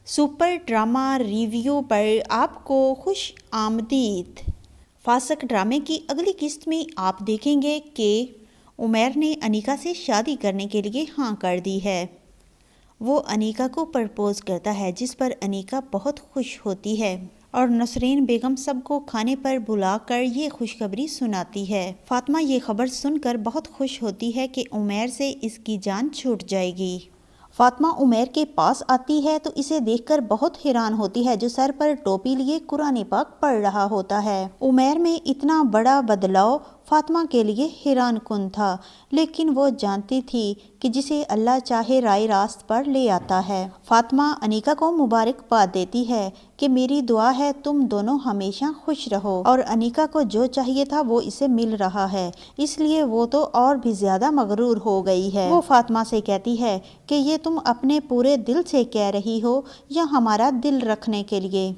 Super drama review پر آپ کو خوش آمدید۔ فاسق ڈرامے کی اگلی قسط میں آپ دیکھیں گے کہ عمیر نے انیکا سے شادی کرنے کے لیے ہاں کر دی ہے۔ وہ انیکا کو پرپوز کرتا ہے جس پر انیکا بہت خوش ہوتی ہے اور نسرین بیگم سب کو کھانے پر بلا کر یہ خوشخبری سناتی ہے۔ فاطمہ یہ خبر سن کر بہت خوش ہوتی ہے کہ عمیر سے اس کی جان چھوٹ جائے گی۔ فاطمہ عمیر کے پاس آتی ہے تو اسے دیکھ کر بہت حیران ہوتی ہے جو سر پر ٹوپی لیے قرآن پاک پڑھ رہا ہوتا ہے۔ عمیر میں اتنا بڑا بدلاؤ فاطمہ کے لیے حیران کن تھا، لیکن وہ جانتی تھی کہ جسے اللہ چاہے رائے راست پر لے آتا ہے۔ فاطمہ انیکا کو مبارکباد دیتی ہے کہ میری دعا ہے تم دونوں ہمیشہ خوش رہو، اور انیکا کو جو چاہیے تھا وہ اسے مل رہا ہے، اس لیے وہ تو اور بھی زیادہ مغرور ہو گئی ہے۔ وہ فاطمہ سے کہتی ہے کہ یہ تم اپنے پورے دل سے کہہ رہی ہو یا ہمارا دل رکھنے کے لیے،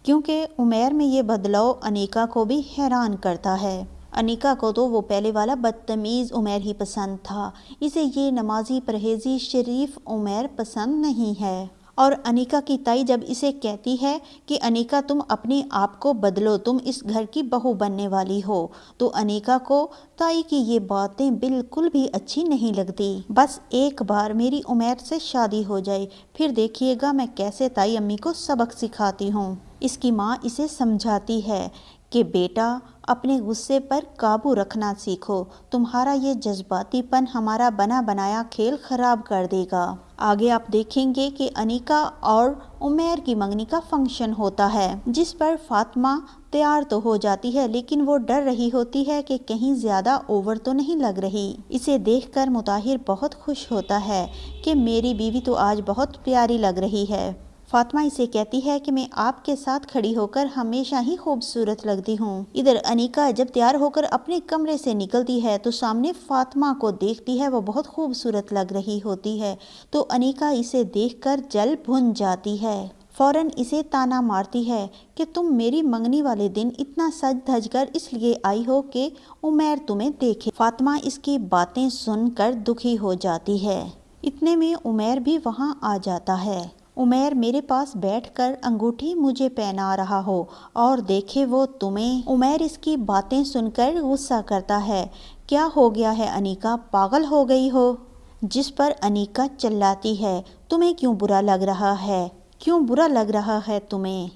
کیونکہ عمیر میں یہ بدلاؤ انیکا کو بھی حیران کرتا ہے۔ انیکا کو تو وہ پہلے والا بدتمیز عمیر ہی پسند تھا، اسے یہ نمازی پرہیزی شریف عمیر پسند نہیں ہے۔ اور انیکا کی تائی جب اسے کہتی ہے کہ انیکا تم اپنے آپ کو بدلو، تم اس گھر کی بہو بننے والی ہو، تو انیکا کو تائی کی یہ باتیں بالکل بھی اچھی نہیں لگتی۔ بس ایک بار میری عمیر سے شادی ہو جائے، پھر دیکھیے گا میں کیسے تائی امی کو سبق سکھاتی ہوں۔ اس کی ماں اسے سمجھاتی ہے کہ بیٹا اپنے غصے پر قابو رکھنا سیکھو، تمہارا یہ جذباتی پن ہمارا بنا بنایا کھیل خراب کر دے گا۔ آگے آپ دیکھیں گے کہ انیکا اور عمیر کی منگنی کا فنکشن ہوتا ہے، جس پر فاطمہ تیار تو ہو جاتی ہے لیکن وہ ڈر رہی ہوتی ہے کہ کہیں زیادہ اوور تو نہیں لگ رہی۔ اسے دیکھ کر مطہر بہت خوش ہوتا ہے کہ میری بیوی تو آج بہت پیاری لگ رہی ہے۔ فاطمہ اسے کہتی ہے کہ میں آپ کے ساتھ کھڑی ہو کر ہمیشہ ہی خوبصورت لگتی ہوں۔ ادھر انیکا جب تیار ہو کر اپنے کمرے سے نکلتی ہے تو سامنے فاطمہ کو دیکھتی ہے، وہ بہت خوبصورت لگ رہی ہوتی ہے، تو انیکا اسے دیکھ کر جل بھن جاتی ہے۔ فوراً اسے تانا مارتی ہے کہ تم میری منگنی والے دن اتنا سج دھج کر اس لیے آئی ہو کہ عمیر تمہیں دیکھے۔ فاطمہ اس کی باتیں سن کر دکھی ہو جاتی ہے۔ اتنے میں عمیر بھی وہاں آ جاتا ہے۔ عمیر میرے پاس بیٹھ کر انگوٹھی مجھے پہنا رہا ہو اور دیکھے وہ تمہیں۔ عمیر اس کی باتیں سن کر غصہ کرتا ہے، کیا ہو گیا ہے انیکا، پاگل ہو گئی ہو؟ جس پر انیکا چلاتی ہے، تمہیں کیوں برا لگ رہا ہے؟ کیوں برا لگ رہا ہے تمہیں؟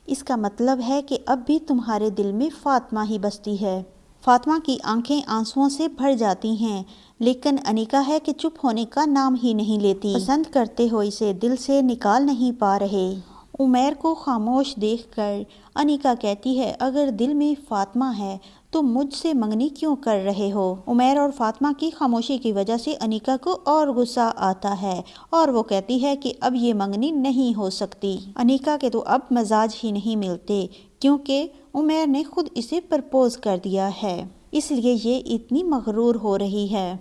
اس کا مطلب ہے کہ اب بھی تمہارے دل میں فاطمہ ہی بستی ہے۔ فاطمہ کی آنکھیں آنسوؤں سے بھر جاتی ہیں، لیکن انیکا ہے کہ چپ ہونے کا نام ہی نہیں لیتی۔ پسند کرتے ہو اسے، دل سے نکال نہیں پا رہے۔ عمیر کو خاموش دیکھ کر انیکا کہتی ہے، اگر دل میں فاطمہ ہے تو مجھ سے منگنی کیوں کر رہے ہو؟ عمیر اور فاطمہ کی خاموشی کی وجہ سے انیکا کو اور غصہ آتا ہے اور وہ کہتی ہے کہ اب یہ منگنی نہیں ہو سکتی۔ انیکا کے تو اب مزاج ہی نہیں ملتے، کیونکہ عمیر نے خود اسے پرپوز کر دیا ہے، اس لیے یہ اتنی مغرور ہو رہی ہے۔